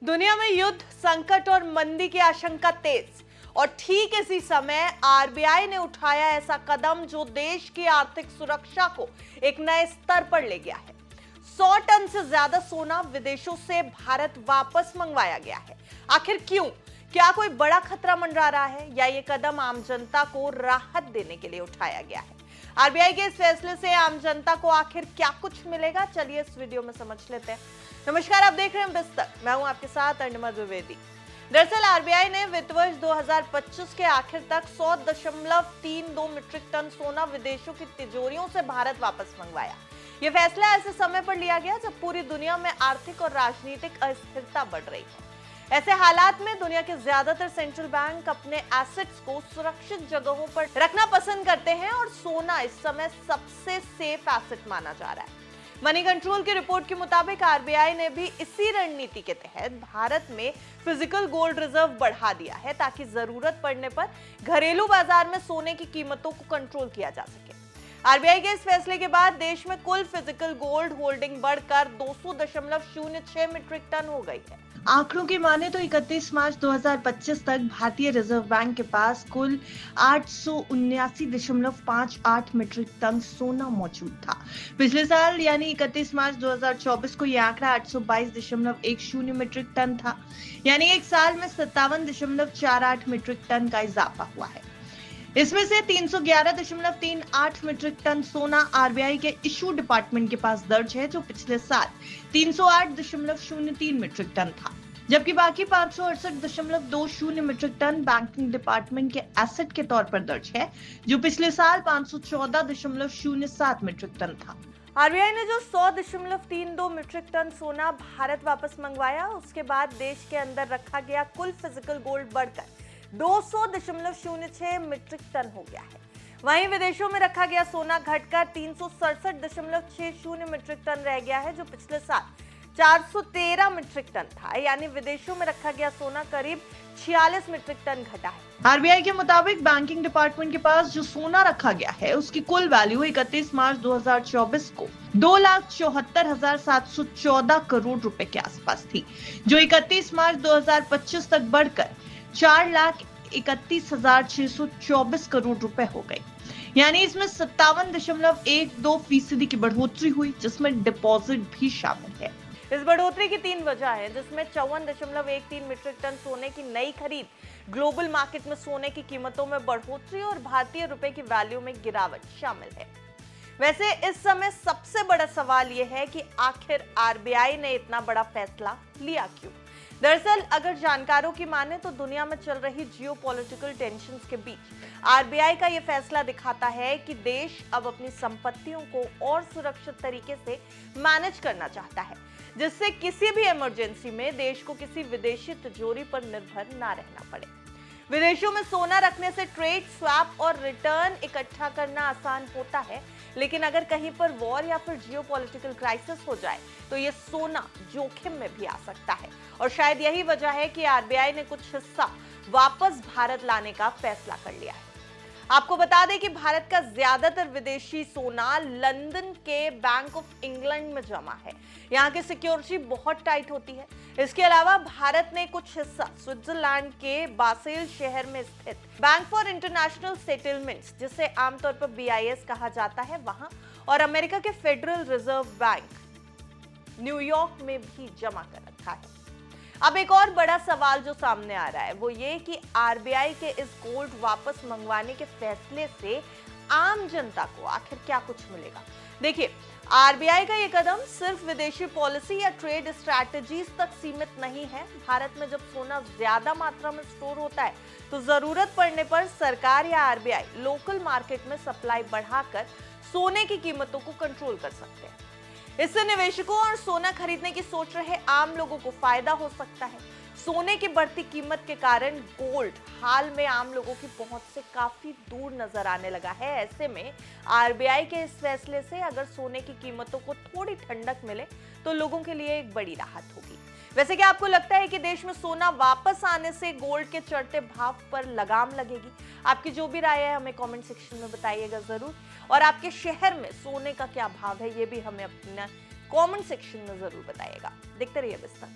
दुनिया में युद्ध, संकट और मंदी की आशंका तेज और ठीक इसी समय आरबीआई ने उठाया ऐसा कदम जो देश की आर्थिक सुरक्षा को एक नए स्तर पर ले गया है। 100 टन से ज्यादा सोना विदेशों से भारत वापस मंगवाया गया है। आखिर क्यों? क्या कोई बड़ा खतरा मंडरा रहा है या ये कदम आम जनता को राहत देने के लिए उठाया गया है? आरबीआई के इस फैसले से आम जनता को आखिर क्या कुछ मिलेगा, चलिए इस वीडियो में समझ लेते हैं। नमस्कार, आप देख रहे हैं बिस्तर, मैं हूं आपके साथ अर्णिमा द्विवेदी। दरअसल आरबीआई ने वित्त वर्ष 2025 के आखिर तक 100.32 मीट्रिक टन सोना विदेशों की तिजोरियों से भारत वापस मंगवाया। यह फैसला ऐसे समय पर लिया गया जब पूरी दुनिया में आर्थिक और राजनीतिक अस्थिरता बढ़ रही है। ऐसे हालात में दुनिया के ज्यादातर सेंट्रल बैंक अपने एसेट्स को सुरक्षित जगहों पर रखना पसंद करते हैं और सोना इस समय सबसे सेफ एसेट माना जा रहा है। मनी कंट्रोल की रिपोर्ट के मुताबिक आरबीआई ने भी इसी रणनीति के तहत भारत में फिजिकल गोल्ड रिजर्व बढ़ा दिया है ताकि जरूरत पड़ने पर घरेलू बाजार में सोने की कीमतों को कंट्रोल किया जा सके। आरबीआई के इस फैसले के बाद देश में कुल फिजिकल गोल्ड होल्डिंग बढ़कर 200.06 मीट्रिक टन हो गई है। आंकड़ों की माने तो 31 मार्च 2025 तक भारतीय रिजर्व बैंक के पास कुल 879.58 मीट्रिक टन सोना मौजूद था। पिछले साल यानी 31 मार्च 2024 को यह आंकड़ा 822.10 मीट्रिक टन था, यानी एक साल में 57.48 मीट्रिक टन का इजाफा हुआ है। इसमें से 311.38 मीट्रिक टन सोना आरबीआई के इशू डिपार्टमेंट के पास दर्ज है, जो पिछले साल 308.03 मीट्रिक टन था, जबकि बाकी 568.20 मीट्रिक टन बैंकिंग डिपार्टमेंट के एसेट के तौर पर दर्ज है, जो पिछले साल 514.07 मीट्रिक टन था। आरबीआई ने जो 100.32 मीट्रिक टन सोना भारत वापस मंगवाया, उसके बाद देश के अंदर रखा गया कुल फिजिकल गोल्ड बढ़कर 200.06 मीट्रिक टन हो गया है। वहीं विदेशों में रखा गया सोना घटकर 367.60 मीट्रिक टन रह गया है, जो पिछले साल 413 मीट्रिक टन था, यानी विदेशों में रखा गया सोना करीब 46 मीट्रिक टन घटा है। आरबीआई के मुताबिक बैंकिंग डिपार्टमेंट के पास जो सोना रखा गया है, उसकी कुल वैल्यू 31 मार्च 2024 को 2,74,714 करोड़ रुपए के आसपास थी, जो 31 मार्च 2025 तक बढ़कर 4,31,624 करोड़ रुपए हो गई, यानी इसमें 57.12% की बढ़ोतरी हुई, जिसमें डिपॉजिट भी शामिल है। इस बढ़ोतरी की 3 वजह है, जिसमें 54.13 मीट्रिक टन सोने की नई खरीद, ग्लोबल मार्केट में सोने की कीमतों में बढ़ोतरी और भारतीय रुपए की वैल्यू में गिरावट शामिल है। वैसे इस समय सबसे बड़ा सवाल यह है कि आखिर आरबीआई ने इतना बड़ा फैसला लिया क्यों? दरअसल अगर जानकारों की माने तो दुनिया में चल रही जियोपॉलिटिकल टेंशंस के बीच आरबीआई का यह फैसला दिखाता है कि देश अब अपनी संपत्तियों को और सुरक्षित तरीके से मैनेज करना चाहता है, जिससे किसी भी इमरजेंसी में देश को किसी विदेशी तिजोरी पर निर्भर ना रहना पड़े। विदेशों में सोना रखने से ट्रेड, स्वैप और रिटर्न इकट्ठा करना आसान होता है, लेकिन अगर कहीं पर वॉर या फिर जियोपॉलिटिकल क्राइसिस हो जाए तो ये सोना जोखिम में भी आ सकता है, और शायद यही वजह है कि आरबीआई ने कुछ हिस्सा वापस भारत लाने का फैसला कर लिया है। आपको बता दें कि भारत का ज्यादातर विदेशी सोना लंदन के बैंक ऑफ इंग्लैंड में जमा है। यहाँ की सिक्योरिटी बहुत टाइट होती है। इसके अलावा भारत ने कुछ हिस्सा स्विट्जरलैंड के बासेल शहर में स्थित बैंक फॉर इंटरनेशनल सेटलमेंट्स, जिसे आमतौर पर बीआईएस कहा जाता है, वहां और अमेरिका के फेडरल रिजर्व बैंक न्यूयॉर्क में भी जमा कर रखा है। अब एक और बड़ा सवाल जो सामने आ रहा है वो ये कि आरबीआई के इस गोल्ड वापस मंगवाने के फैसले से आम जनता को आखिर क्या कुछ मिलेगा। देखिए, आरबीआई का ये कदम सिर्फ विदेशी पॉलिसी या ट्रेड स्ट्रैटेजीज तक सीमित नहीं है। भारत में जब सोना ज्यादा मात्रा में स्टोर होता है तो जरूरत पड़ने पर सरकार या आरबीआई लोकल मार्केट में सप्लाई बढ़ाकर सोने की कीमतों को कंट्रोल कर सकते हैं। इससे निवेशकों और सोना खरीदने की सोच रहे आम लोगों को फायदा हो सकता है। सोने की बढ़ती कीमत के कारण गोल्ड हाल में आम लोगों की पहुंच से काफी दूर नजर आने लगा है। ऐसे में आरबीआई के इस फैसले से अगर सोने की कीमतों को थोड़ी ठंडक मिले तो लोगों के लिए एक बड़ी राहत होगी। वैसे क्या आपको लगता है कि देश में सोना वापस आने से गोल्ड के चढ़ते भाव पर लगाम लगेगी? आपकी जो भी राय है हमें कमेंट सेक्शन में बताइएगा जरूर, और आपके शहर में सोने का क्या भाव है ये भी हमें अपना कमेंट सेक्शन में जरूर बताइएगा। देखते रहिए बिस्तर।